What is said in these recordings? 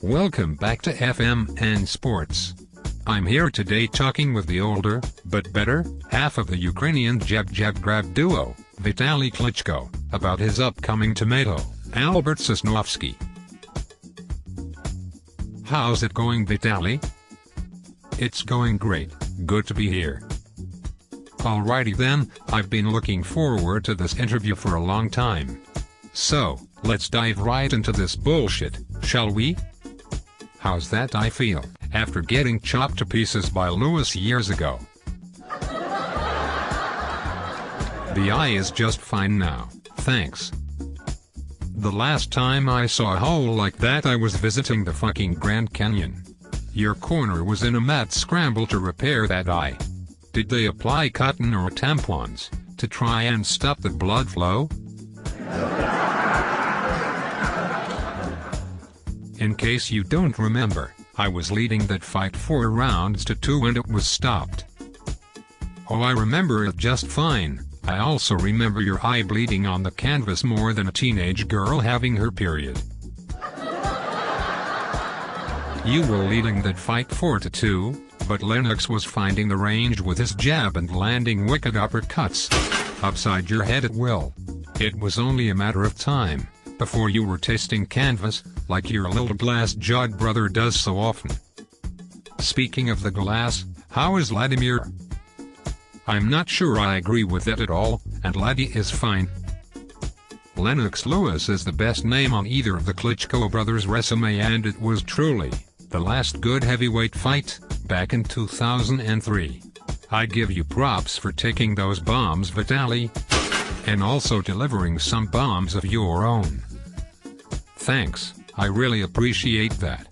Welcome back to FM and Sports. I'm here today talking with the older, but better, half of the Ukrainian jab-jab-grab duo, Vitali Klitschko, about his upcoming tomato, Albert Sosnovsky. How's it going, Vitali? It's going great, good to be here. Alrighty then, I've been looking forward to this interview for a long time. So, let's dive right into this bullshit, shall we? How's that I feel, after getting chopped to pieces by Lewis years ago? The eye is just fine now, thanks. The last time I saw a hole like that I was visiting the fucking Grand Canyon. Your corner was in a mad scramble to repair that eye. Did they apply cotton or tampons to try and stop the blood flow? In case you don't remember, I was leading that fight 4 rounds to 2 and it was stopped. Oh, I remember it just fine. I also remember your eye bleeding on the canvas more than a teenage girl having her period. You were leading that fight 4-2, but Lennox was finding the range with his jab and landing wicked uppercuts upside your head at will. It was only a matter of time before you were tasting canvas, like your little glass-jawed brother does so often. Speaking of the glass, how is Vladimir? I'm not sure I agree with it at all, and Laddie is fine. Lennox Lewis is the best name on either of the Klitschko brothers' resume, and it was truly the last good heavyweight fight, back in 2003. I give you props for taking those bombs, Vitali, and also delivering some bombs of your own. Thanks, I really appreciate that.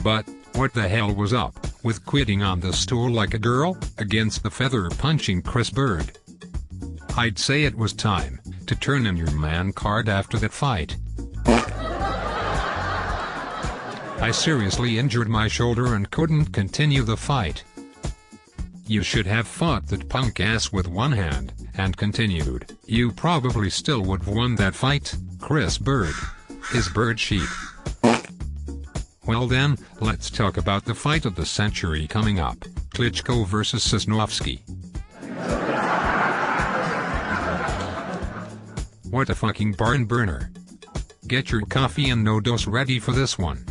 But, what the hell was up with quitting on the stool like a girl, against the feather-punching Chris Bird? I'd say it was time to turn in your man card after that fight. I seriously injured my shoulder and couldn't continue the fight. You should have fought that punk ass with one hand, and continued. You probably still would've won that fight, Chris Bird. His bird sheep. Well then, let's talk about the fight of the century coming up, Klitschko versus Sosnovsky. What a fucking barn burner. Get your coffee and no-dos ready for this one.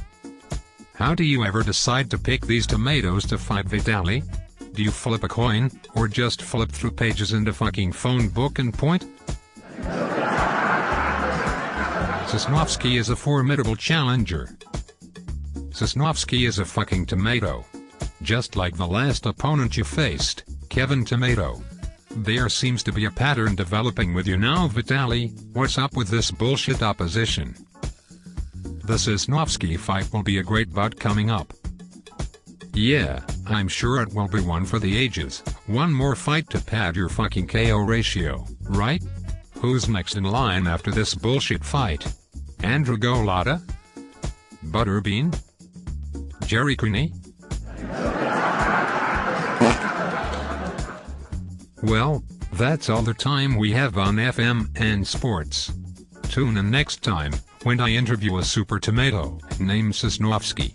How do you ever decide to pick these tomatoes to fight, Vitali? Do you flip a coin, or just flip through pages in the fucking phone book and point? Sosnovsky is a formidable challenger. Sosnovsky is a fucking tomato. Just like the last opponent you faced, Kevin Tomato. There seems to be a pattern developing with you now, Vitali. What's up with this bullshit opposition? The Sosnovsky fight will be a great bout coming up. Yeah, I'm sure it will be one for the ages. One more fight to pad your fucking KO ratio, right? Who's next in line after this bullshit fight? Andrew Golota? Butterbean? Jerry Cooney? Well, that's all the time we have on FM and Sports. Tune in next time, when I interview a super tomato named Sosnovsky.